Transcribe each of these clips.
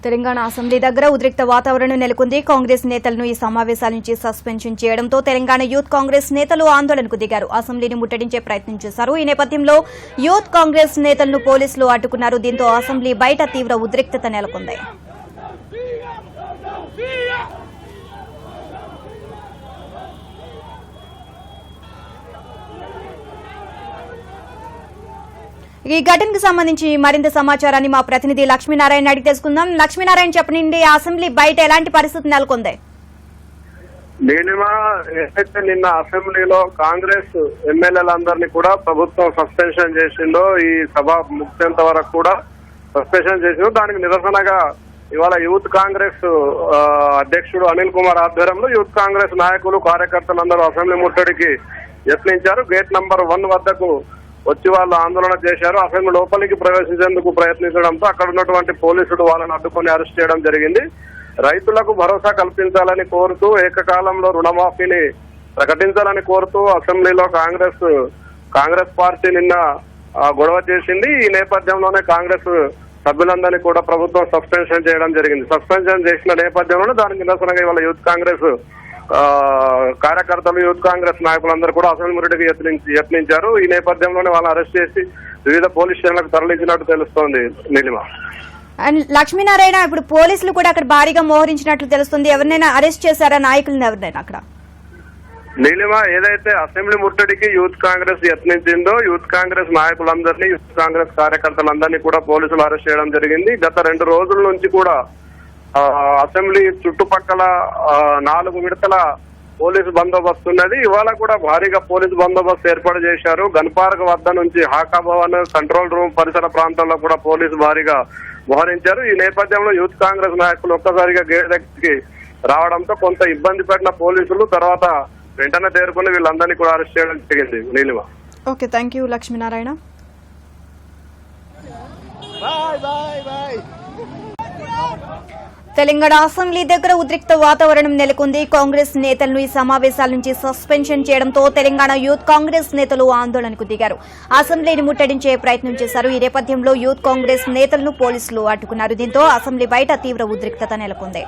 Telangana assembly దగ్గర ఉద్రిక్త వాతావరణం నెలకొంది. కాంగ్రెస్ నేతలను ఈ సమావేశాల నుంచి సస్పెన్షన్ చేయడంతో తెలంగాణ యూత్ కాంగ్రెస్ నేతలు ఆందోళనకు దిగారు. అసెంబ్లీని ముట్టడించే ప్రయత్నం చేశారు. ఈ నేపథ్యంలో యూత్ కాంగ్రెస్ నేతలను పోలీసులు అడ్డుకున్నారు. దీంతో అసెంబ్లీ బయట తీవ్ర ఉద్రిక్తత నెలకొంది. ఈ ఘటనకు సంబంధించి మరింత సమాచారాన్ని మా ప్రతినిధి లక్ష్మీనారాయణ అడిగి తెలుసుకుందాం. లక్ష్మీనారాయణ చెప్పండి, అసెంబ్లీ బయట ఎలాంటి పరిస్థితి నెలకొంది? ఏదైతే నిన్న అసెంబ్లీలో కాంగ్రెస్ ఎమ్మెల్యేలందరినీ కూడా ప్రభుత్వం సస్పెన్షన్ చేసిందో, ఈ సభ ముగిసేంత వరకు కూడా సస్పెన్షన్ చేసిందో, దానికి నిరసనగా ఇవాళ యూత్ కాంగ్రెస్ అధ్యక్షుడు అనిల్ కుమార్ ఆధ్వర్యంలో యూత్ కాంగ్రెస్ నాయకులు కార్యకర్తలందరూ అసెంబ్లీ ముట్టడికి యత్నించారు. గేట్ నంబర్ 1 వద్దకు వచ్చి వాళ్ళు ఆందోళన చేశారు. అసెంబ్లీ లోపలికి ప్రవేశించేందుకు ప్రయత్నించడంతో అక్కడ ఉన్నటువంటి పోలీసులు వాళ్ళని అడ్డుకొని అరెస్ట్ చేయడం జరిగింది. రైతులకు భరోసా కల్పించాలని కోరుతూ, ఏకకాలంలో రుణమాఫీని ప్రకటించాలని కోరుతూ అసెంబ్లీలో కాంగ్రెస్ పార్టీ నిన్న గొడవ చేసింది. ఈ నేపథ్యంలోనే కాంగ్రెస్ సభ్యులందరినీ కూడా ప్రభుత్వం సస్పెన్షన్ చేయడం జరిగింది. సస్పెన్షన్ చేసిన నేపథ్యంలోనే దానికి నిరసనగా ఇవాళ యూత్ కాంగ్రెస్ కార్యకర్తలు, యూత్ కాంగ్రెస్ నాయకులందరూ కూడా అసెంబ్లీ ముట్టడికి యత్నించారు. ఈ నేపథ్యంలోనే వాళ్ళని అరెస్ట్ చేసి వివిధ పోలీస్ స్టేషన్లకు తరలించినట్టు తెలుస్తోంది. నీలిమ, అండ్ లక్ష్మీనారాయణ, ఇప్పుడు పోలీసులు కూడా అక్కడ భారీగా మోహరించినట్లు తెలుస్తుంది. ఎవరినైనా అరెస్ట్ చేశారా? నాయకులను ఎవరినైనా అక్కడ? నీలిమ, ఏదైతే అసెంబ్లీ ముట్టడికి యూత్ కాంగ్రెస్ యత్నించిందో, యూత్ కాంగ్రెస్ నాయకులందరినీ, యూత్ కాంగ్రెస్ కార్యకర్తలందరినీ కూడా పోలీసులు అరెస్ట్ చేయడం జరిగింది. గత 2 రోజుల నుంచి కూడా అసెంబ్లీ చుట్టుపక్కల 4 విడతల పోలీసు బందోబస్తు ఉన్నది. ఇవాళ కూడా భారీగా పోలీసు బందోబస్తు ఏర్పాటు చేశారు. గన్పార్క్ వద్ద నుంచి హాకా భవన్, కంట్రోల్ రూమ్ పరిసర ప్రాంతాల్లో కూడా పోలీసు భారీగా మోహరించారు. ఈ నేపథ్యంలో యూత్ కాంగ్రెస్ నాయకులు ఒక్కసారిగా గేట్ దగ్గరికి రావడంతో కొంత ఇబ్బంది పడిన పోలీసులు తర్వాత వెంటనే తేరుకుని వీళ్ళందరినీ కూడా అరెస్ట్ చేయడం జరిగింది. Neelima, okay, thank you Lakshminarayana. Telangana assembly దగ్గర ఉద్రిక్త వాతావరణం నెలకొంది. కాంగ్రెస్ నేతలను ఈ సమావేశాల నుంచి సస్పెన్షన్ చేయడంతో తెలంగాణ యూత్ కాంగ్రెస్ నేతలు ఆందోళనకు దిగారు. అసెంబ్లీని ముట్టడించే ప్రయత్నం చేశారు. ఈ నేపథ్యంలో యూత్ కాంగ్రెస్ నేతలను పోలీసులు అడ్డుకున్నారు. దీంతో అసెంబ్లీ బయట తీవ్ర ఉద్రిక్తత నెలకొంది.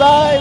Bye.